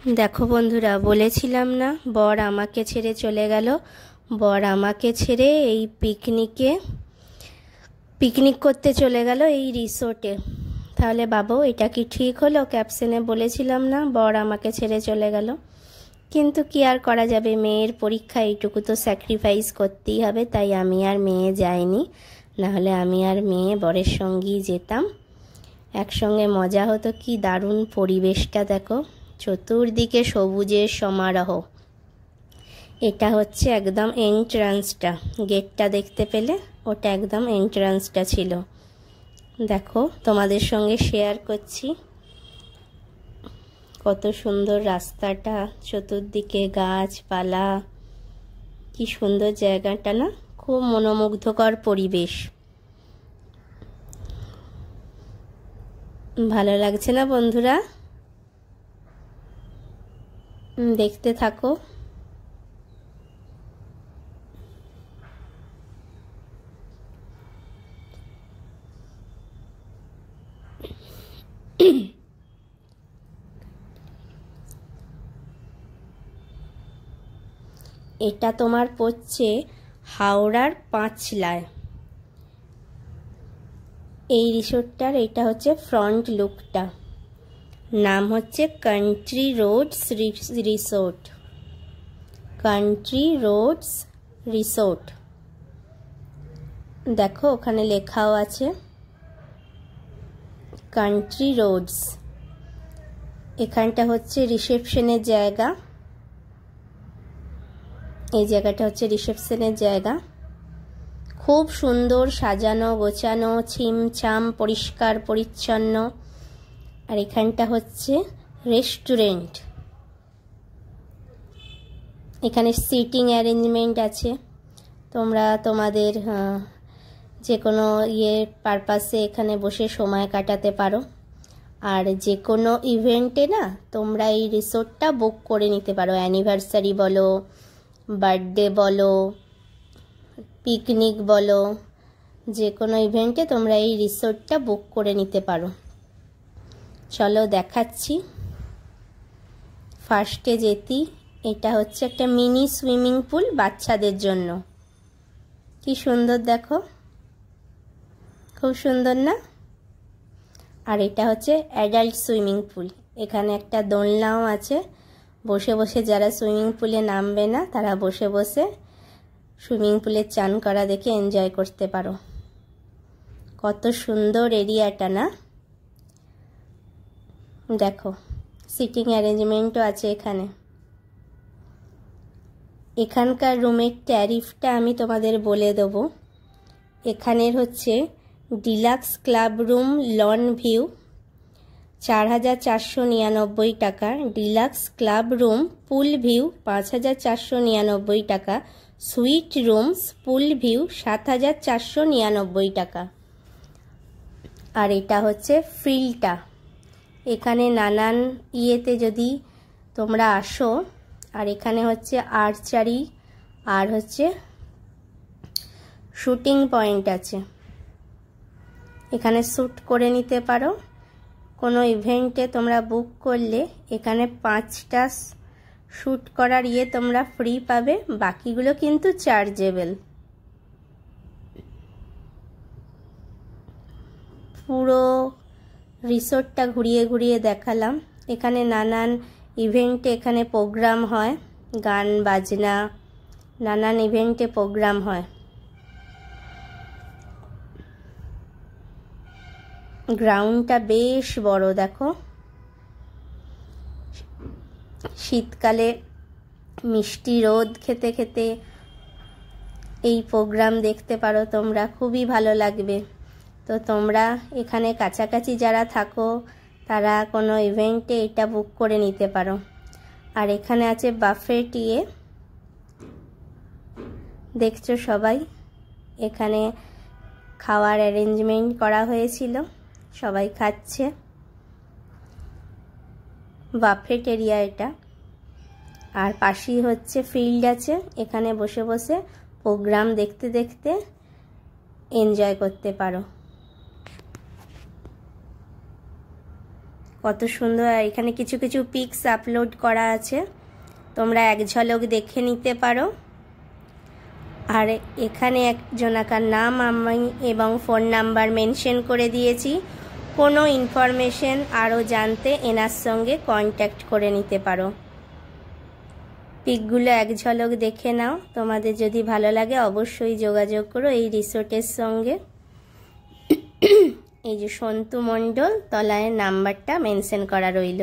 দেখো বন্ধুরা, বলেছিলাম না বর আমাকে ছেড়ে চলে গেল। বর আমাকে ছেড়ে এই পিকনিক করতে চলে গেল এই রিসোর্টে। তাহলে বাবু, এটা কি ঠিক হলো? ক্যাপশনে বলেছিলাম না বর আমাকে ছেড়ে চলে গেল, কিন্তু কি আর করা যাবে, মেয়ের পরীক্ষা, এইটুকু তো স্যাক্রিফাইস করতেই হবে। তাই আমি আর মেয়ে যাইনি, নাহলে আমি আর মেয়ে বরের সঙ্গেই যেতাম, একসঙ্গে মজা হতো। কি দারুণ পরিবেশটা দেখো, চতুর্দিকে সবুজের সমারোহ। এটা হচ্ছে একদম এন্ট্রান্সটা, গেটটা দেখতে পেলে, ওটা একদম এন্ট্রান্সটা ছিল। দেখো, তোমাদের সঙ্গে শেয়ার করছি কত সুন্দর রাস্তাটা, চতুর্দিকে গাছপালা, কি সুন্দর জায়গাটা না, খুব মনোমুগ্ধকর পরিবেশ। ভালো লাগছে না বন্ধুরা? দেখতে থাকো। এটা তোমার পড়ছে হাওড়ার পাঁচলায়। এই রিসোর্টটার এটা হচ্ছে ফ্রন্ট লুকটা, নাম হচ্ছে country roads resort. Country roads resort, দেখো ওখানে লেখাও আছে কান্ট্রি রোডস। এখানটা হচ্ছে রিসেপশনের জায়গা, এই জায়গাটা হচ্ছে রিসেপশনের জায়গা। খুব সুন্দর সাজানো গোছানো, ছিমছাম পরিষ্কার পরিচ্ছন্ন। আর এখানটা হচ্ছে রেস্টুরেন্ট, এখানে সিটিং অ্যারেঞ্জমেন্ট আছে। তোমরা তোমাদের যে কোনো পারপাসে এখানে বসে সময় কাটাতে পারো। আর যে কোনো ইভেন্টে না তোমরা এই রিসোর্টটা বুক করে নিতে পারো। অ্যানিভার্সারি বলো, বার্থডে বলো, পিকনিক বলো, যে কোনো ইভেন্টে তোমরা এই রিসোর্টটা বুক করে নিতে পারো। চলো দেখাচ্ছি। ফার্স্টে যেতি, এটা হচ্ছে একটা মিনি সুইমিং পুল বাচ্চাদের জন্য। কি সুন্দর দেখো, খুব সুন্দর না? আর এটা হচ্ছে অ্যাডাল্ট সুইমিং পুল। এখানে একটা দোলনাও আছে, বসে বসে যারা সুইমিং পুলে নামবে না তারা বসে বসে সুইমিং পুলে চান করা দেখে এনজয় করতে পারো। কত সুন্দর এরিয়াটা না? দেখো, সিটিং অ্যারেঞ্জমেন্টও আছে এখানে। এখানকার রুমের ট্যারিফটা আমি তোমাদের বলে দেবো। এখানের হচ্ছে deluxe club room lawn view 4,499 টাকা, deluxe club room pool view 5,499 টাকা, সুইট রুমস পুল ভিউ 7,499 টাকা। আর এটা হচ্ছে ফিল্ডটা, এখানে নানান ইয়েতে যদি তোমরা আসো। আর এখানে হচ্ছে আর্চারি আর হচ্ছে শুটিং পয়েন্ট আছে, এখানে শ্যুট করে নিতে পারো। কোনো ইভেন্টে তোমরা বুক করলে এখানে 5টা শ্যুট করার তোমরা ফ্রি পাবে, বাকিগুলো কিন্তু চার্জেবল। পুরো রিসোর্টটা ঘুরিয়ে ঘুরিয়ে দেখালাম। এখানে নানান ইভেন্টে এখানে প্রোগ্রাম হয়, গান বাজনা, নানান ইভেন্টে প্রোগ্রাম হয়। গ্রাউন্ডটা বেশ বড় দেখো। শীতকালে মিষ্টি রোদ খেতে খেতে এই প্রোগ্রাম দেখতে পারো তোমরা, খুবই ভালো লাগবে। তো তোমরা এখানে কাছাকাছি যারা থাকো তারা কোনো ইভেন্টে এটা বুক করে নিতে পারো। আর এখানে আছে বাফেট দেখছো সবাই, এখানে খাওয়ার অ্যারেঞ্জমেন্ট করা হয়েছিল, সবাই খাচ্ছে। বাফেট এরিয়া এটা। আর পাশেই হচ্ছে ফিল্ড আছে, এখানে বসে বসে প্রোগ্রাম দেখতে দেখতে এনজয় করতে পারো। কত সুন্দর। আর এখানে কিছু কিছু পিকস আপলোড করা আছে, তোমরা এক ঝলক দেখে নিতে পারো। আর এখানে একজনাকার নাম আমি এবং ফোন নাম্বার মেনশন করে দিয়েছি। কোনো ইনফরমেশন আরও জানতে এনার সঙ্গে কন্ট্যাক্ট করে নিতে পারো। পিকগুলো এক ঝলক দেখে নাও, তোমাদের যদি ভালো লাগে অবশ্যই যোগাযোগ করো এই রিসোর্টের সঙ্গে। এই যে সন্তু মণ্ডল, তলায় নাম্বারটা মেনশন করা রইল।